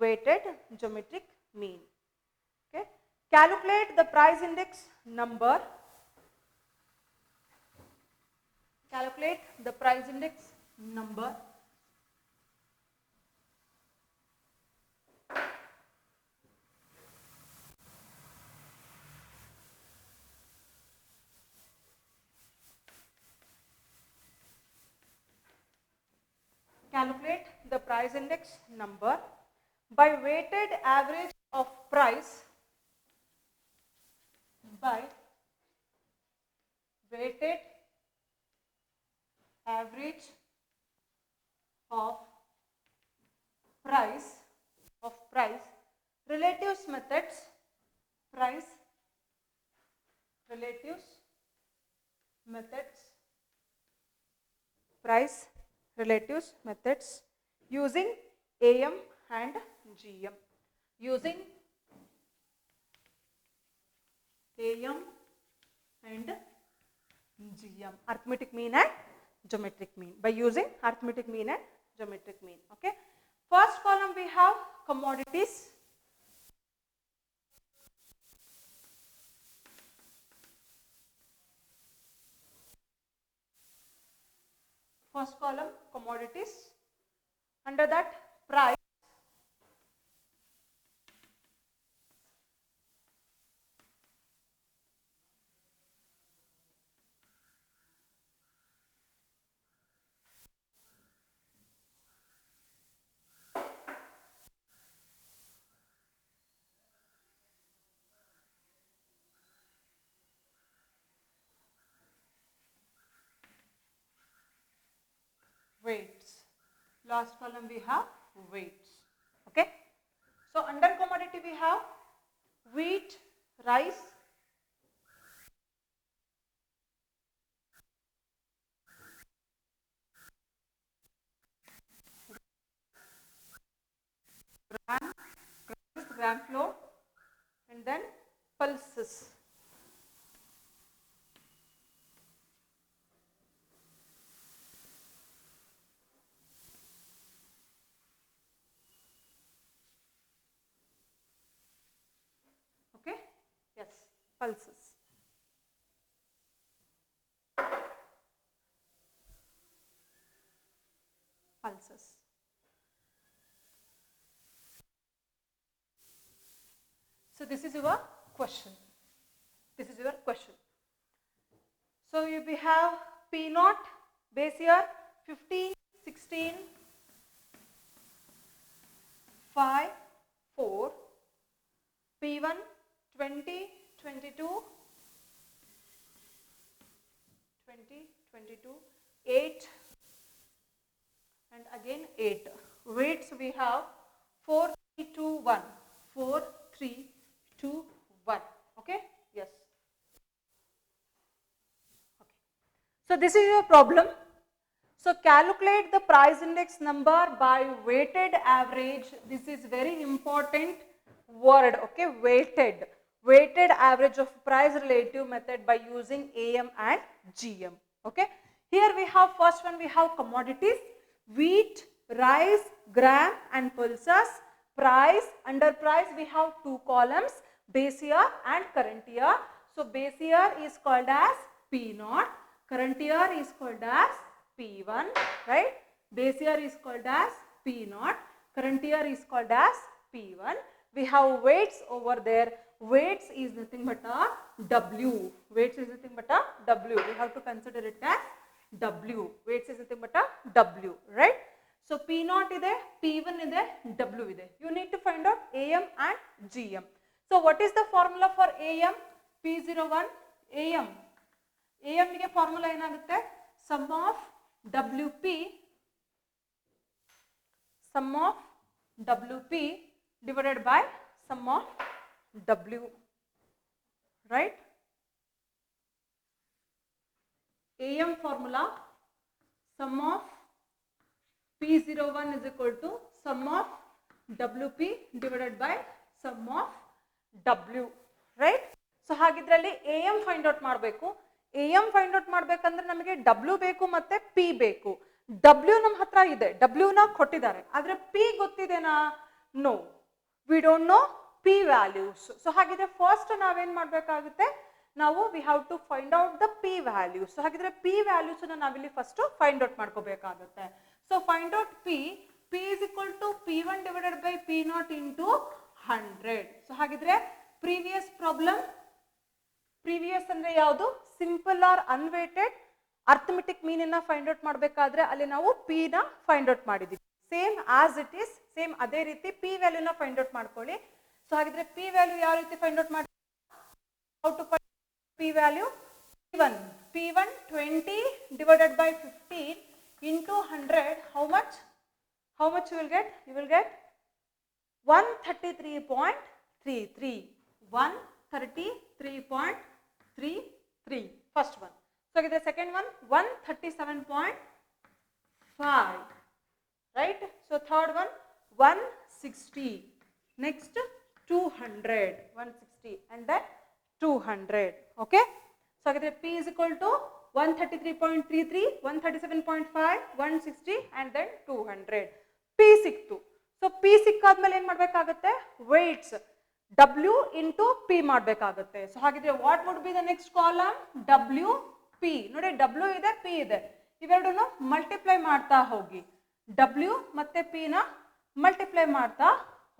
weighted geometric mean. Okay. Calculate the price index number. Calculate the price index number by weighted average of price by weighted average of price relatives methods price relatives methods using AM and GM, using AM and GM, arithmetic mean and geometric mean, by using arithmetic mean and geometric mean. Okay. First column we have commodities. First column commodities, under that price, weights. Last column we have weights. Okay. So under commodity we have wheat, rice, gram flour, and then pulses. Okay. Yes, pulses. Pulses. So this is your question. This is your question. So we have P naught base year 15, 16, 5, 4, P1 20, 22, 8, and again 8. Weights we have 4, 3, 2, 1. 4, 3, 2, 1. Okay? Yes. Okay. So this is your problem. So calculate the price index number by weighted average. This is very important word. Okay? Weighted. Weighted average of price relative method by using AM and GM. Okay? Here we have first one, we have commodities, wheat, rice, gram and pulses. Price, under price we have two columns, base year and current year. So base year is called as P0, current year is called as P1, right? Base year is called as P0, current year is called as P1. We have weights over there. Weights is nothing but a W. Weights is nothing but a W. We have to consider it as W. Weights is nothing but a W, right? So P0 is there, P1 is there, W is there. You need to find out AM and GM. So what is the formula for AM? P01 AM. AM ಗೆ formula ಏನಾಗುತ್ತೆ? Sum of WP divided by sum of W, right? AM formula, sum of P01 is equal to sum of WP divided by sum of W, right? So ಹಾಗಿದ್ರಲ್ಲಿ AM find out ಮಾಡಬೇಕು. AM find out ಮಾಡಬೇಕಂದ್ರೆ ನಮಗೆ W ಬೇಕು ಮತ್ತೆ P ಬೇಕು. W ನಮ್ಮ ಹತ್ರ ಇದೆ, W ನ ಕೊಟ್ಟಿದ್ದಾರೆ, ಆದ್ರೆ P ಗೊತ್ತಿದೆನಾ? No. we don't know p values. So ಹಾಗಿದ್ರೆ ಫಸ್ಟ್ ನಾವೇನ್ ಮಾಡಬೇಕಾಗುತ್ತೆ, ನಾವು we have to find out the p values. So ಹಾಗಿದ್ರೆ p values ಅನ್ನು ನಾವಿಲ್ಲಿ ಫಸ್ಟ್ ಫೈಂಡ್ ಔಟ್ ಮಾಡ್ಕೋಬೇಕಾಗುತ್ತೆ. So find out p is equal to p1 divided by p0 into 100. So ಹಾಗಿದ್ರೆ previous problem, previous ಅಂದ್ರೆ ಯಾವುದು, simple or unweighted arithmetic mean ಅನ್ನ find out ಮಾಡಬೇಕಾದ್ರೆ ಅಲ್ಲಿ ನಾವು p ನ ಫೈಂಡ್ ಔಟ್ ಮಾಡಿದ್ವಿ. Same as it is, same ಅದೇ ರೀತಿ p ವ್ಯಾಲ್ಯೂ ನ ಫೈಂಡ್ ಔಟ್ ಮಾಡ್ಕೊಳ್ಳಿ. ಸೊ ಹಾಗಿದ್ರೆ p ವ್ಯಾಲ್ಯೂ ಯಾವ ರೀತಿ ಫೈಂಡ್ ಔಟ್ ಮಾಡಿ, how to find p value, p1 20 divided by 15 into 100, how much you will get, 133.33, 133.33, first one. So the second one 137.5, right? So third one 160, next 200, 160 and then 200. Okay, so p is equal to 133.33, 137.5, 160 and then 200. p ಸಿಕ್ತು. So p ಸಿಕ್ಕಾದ್ಮೇಲೆ ಏನ್ ಮಾಡ್ಬೇಕಾಗುತ್ತೆ, weights w into p ಮಾಡ್ಬೇಕಾಗುತ್ತೆ. So ಹಾಗಿದ್ರೆ what would be the next column, w p. ನೋಡಿ w ಇದೆ, p ಇದೆ, ಇವೆರಡನ್ನು multiply ಮಾಡ್ತಾ ಹೋಗಿ, w ಮತ್ತೆ p ನ ಮಲ್ಟಿಪ್ಲೈ ಮಾಡ್ತಾ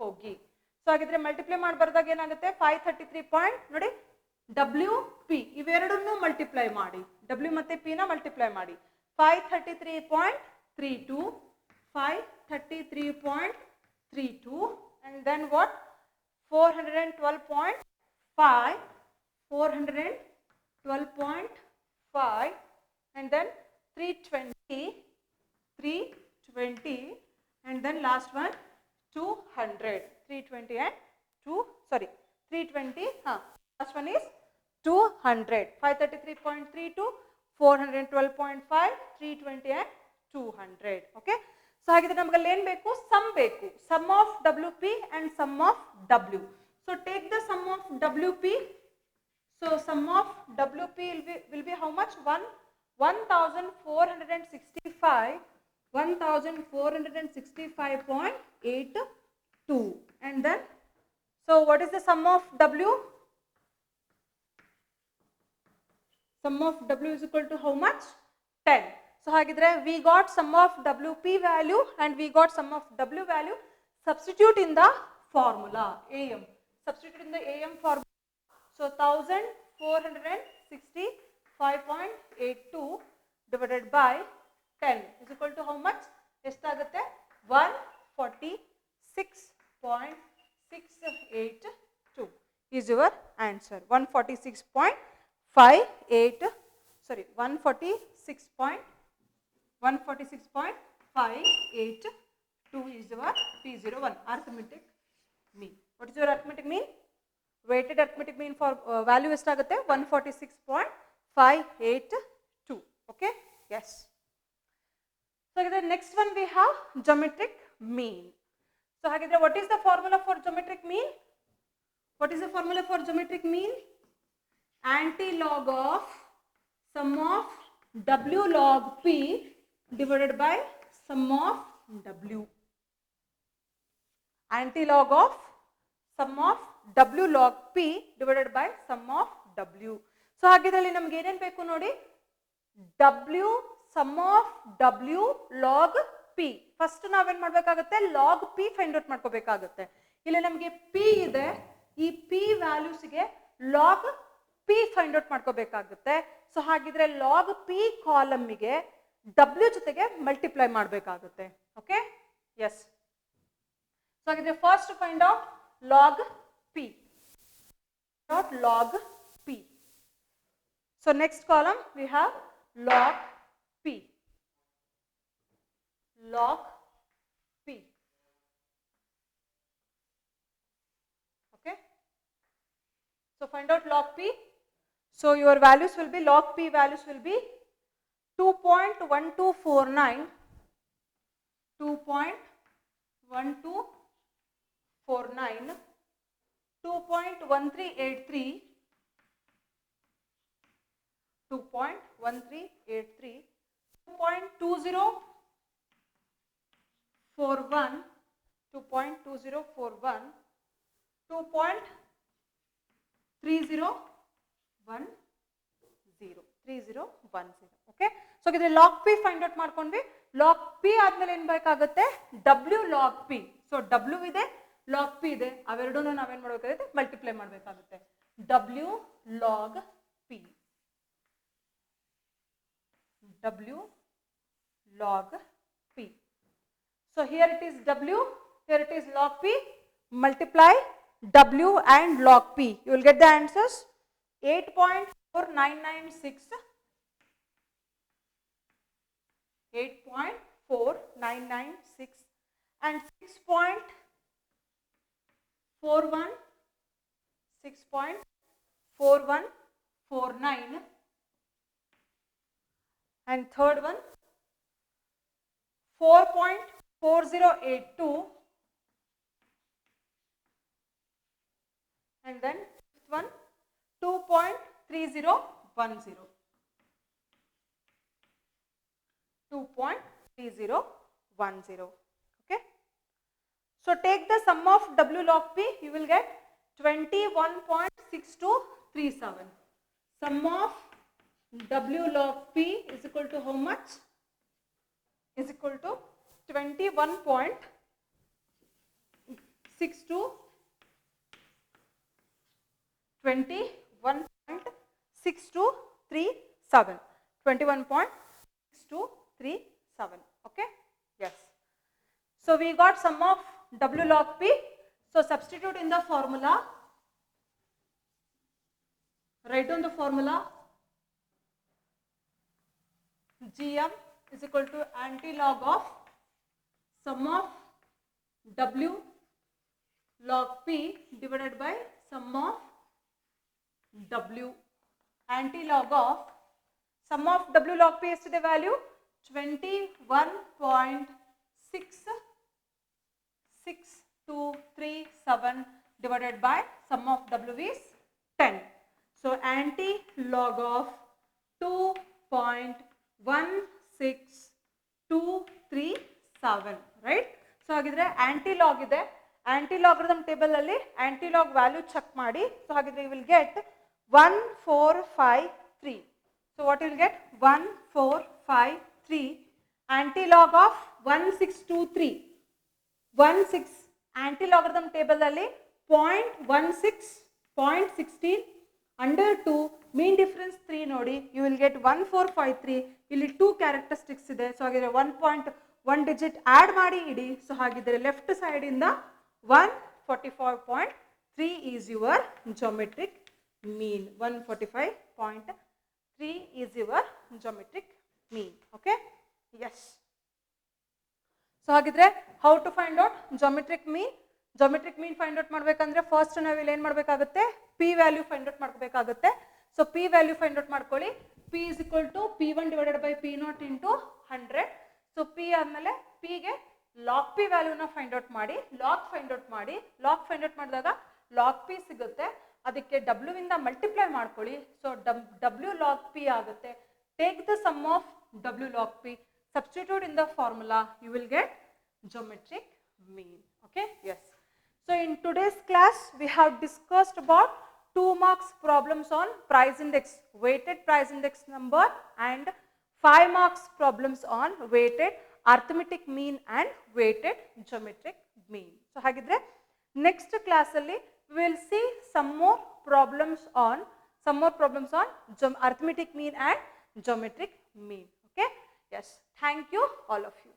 ಹೋಗಿ. ಸೊ ಹಾಗಿದ್ರೆ ಮಲ್ಟಿಪ್ಲೈ ಮಾಡಿ ಬರ್ದಾಗ ಏನಾಗುತ್ತೆ, 533 ಪಾಯಿಂಟ್, ನೋಡಿ w p ಇವೆರಡನ್ನು ಮಲ್ಟಿಪ್ಲೈ ಮಾಡಿ, w ಮತ್ತೆ p ನ ಮಲ್ಟಿಪ್ಲೈ ಮಾಡಿ, 533.32, 533.32 and then what, 412.5, 412.5 and then 320 and then last one 200, 320 and 320, last one is 200, 533.32, 412.5, 320 and 200. Okay, so ಹಾಗಿದ್ರೆ ನಮಗೆ ಏನು ಬೇಕು, ಸಮ್ ಬೇಕು, sum of WP and sum of W. So take the sum of WP. So sum of WP will be how much, 1465.82 and then so what is the sum of W? Sum of W is equal to how much, 10. So ಹಾಗಿದ್ರೆ we got sum of WP value and we got sum of W value. Substitute in the formula AM. Substitute in the AM formula. So 1465.82 divided by 10 is equal to how much? ಎಷ್ಟಾಗುತ್ತೆ, 146.682 is your answer. 146.58, sorry, 146.582 is your P01 arithmetic mean. What is your arithmetic mean? Weighted arithmetic mean for value ಎಷ್ಟಾಗುತ್ತೆ, 146.582. Okay, yes. So the next one we have geometric mean. So ಹಾಗಿದ್ರೆ what is the formula for geometric mean? What is the formula for geometric mean? Anti-log of sum of W log P divided by sum of W. Anti-log of sum of W log P divided by sum of W. So ಹಾಗಿದ್ರಲ್ಲಿ ನಮಗೆ ಏನೇನು ಬೇಕು ನೋಡಿ, W sum of W log P. First ನಾವೇನ್ ಮಾಡಬೇಕಾಗುತ್ತೆ, log P find out ಮಾಡ್ಕೋಬೇಕಾಗುತ್ತೆ. ಇಲ್ಲಿ ನಮಗೆ P ಇದೆ, ಈ P ವ್ಯಾಲ್ಯೂಸ್ಗೆ log P ಫೈಂಡ್ ಔಟ್ ಮಾಡ್ಕೋಬೇಕಾಗುತ್ತೆ. ಸೊ ಹಾಗಿದ್ರೆ log P ಕಾಲಮ್ಗೆ W ಜೊತೆಗೆ ಮಲ್ಟಿಪ್ಲೈ ಮಾಡಬೇಕಾಗುತ್ತೆ. Okay, yes. ಸೊ ಹಾಗಿದ್ರೆ first find out log P. Log P. So next column we have log P. Log P. Okay. So find out log P. So your values will be, log P values will be 2.1249, 2.1249, 2.1383, 2.1383, 2.2041, 2.2041, 2.3010 okay. So ಹಾಗಿದ್ರೆ log P find out ಮಾಡ್ಕೊಂಡ್ವಿ. Log P ಆದ್ಮೇಲೆ ಏನ್ ಬೇಕಾಗುತ್ತೆ, W log P. So W ಇದೆ, log P ಇದೆ, ಅವೆರಡೂ ನಾವೇನ್ ಮಾಡ್ಬೇಕಾಗುತ್ತೆ, ಮಲ್ಟಿಪ್ಲೈ ಮಾಡ್ಬೇಕಾಗುತ್ತೆ. W log P, W log P. So here it is W, here it is log P, multiply W and log P. You will get the answers 8.4996, 8.4996 and 6.41, 6.4149 and third one 4.4082 and then fifth one 2.3010, 2.3010. Okay. So take the sum of W log P, you will get 21.6237. Sum of W log P is equal to how much? Is equal to 21.6237. 21.6237. Okay. Yes. So we got sum of W log P. So substitute in the formula. Write down the formula. GM is equal to anti-log of sum of W log P divided by sum of W. Anti-log of sum of W log P is the value 21.6237 divided by sum of W is 10. So anti-log of 2.16237, right? So ಹಾಗಿದ್ರೆ anti-log ಇದೆ, anti-logarithm table ಅಲ್ಲಿ anti-log value check ಮಾಡಿ. So ಹಾಗಿದ್ರೆ you will get 1453. So what you will get, 1453 anti-log of 1623. 16 anti-logarithm table ಅಲ್ಲಿ 0.16, 0.16 under 2 mean difference 3 ನೋಡಿ, you will get 1453. ಇಲ್ಲಿ 2 characteristics ಇದೆ. So ಹಾಗಿದ್ರೆ 1.1 digit add ಮಾಡಿ ಇಡಿ. ಸೊ ಹಾಗಿದ್ರೆ ಲೆಫ್ಟ್ ಸೈಡ್ ಇಂದ 145.3 is your geometric mean. 145.3 is your geometric mean. Okay. Yes. So ಹಾಗಿದ್ರೆ how to find out geometric mean? Geometric mean find out ಮಾಡಬೇಕಂದ್ರೆ first ನಾವು ಇಲ್ಲಿ ಏನು ಮಾಡಬೇಕಾಗುತ್ತೆ, p ವ್ಯಾಲ್ಯೂ ಫೈಂಡ್ ಔಟ್ ಮಾಡಬೇಕಾಗುತ್ತೆ. So p value find out ಮಾಡ್ಕೊಳ್ಳಿ. p is equal to p1 divided by p0 into 100. So p ಆದ್ಮೇಲೆ p ಗೆ log p ವ್ಯಾಲ್ಯೂನ ಫೈಂಡ್ ಔಟ್ ಮಾಡಿ, log ಫೈಂಡ್ ಔಟ್ ಮಾಡಿ. log ಫೈಂಡ್ ಔಟ್ ಮಾಡಿದಾಗ log p ಸಿಗುತ್ತೆ, ಅದಕ್ಕೆ w ಇಂದ ಮಲ್ಟಿಪ್ಲೈ ಮಾಡ್ಕೊಳ್ಳಿ. ಸೊ w log p ಆಗುತ್ತೆ. Take the sum of w log p, substitute in the formula, you will get geometric mean. Okay. Yes. So in today's class we have discussed about 2 marks problems on price index, weighted price index number, and 5 marks problems on weighted arithmetic mean and weighted geometric mean. So hagidre next class alli we will see some more problems on arithmetic mean and geometric mean. Okay. Yes. Thank you all of you.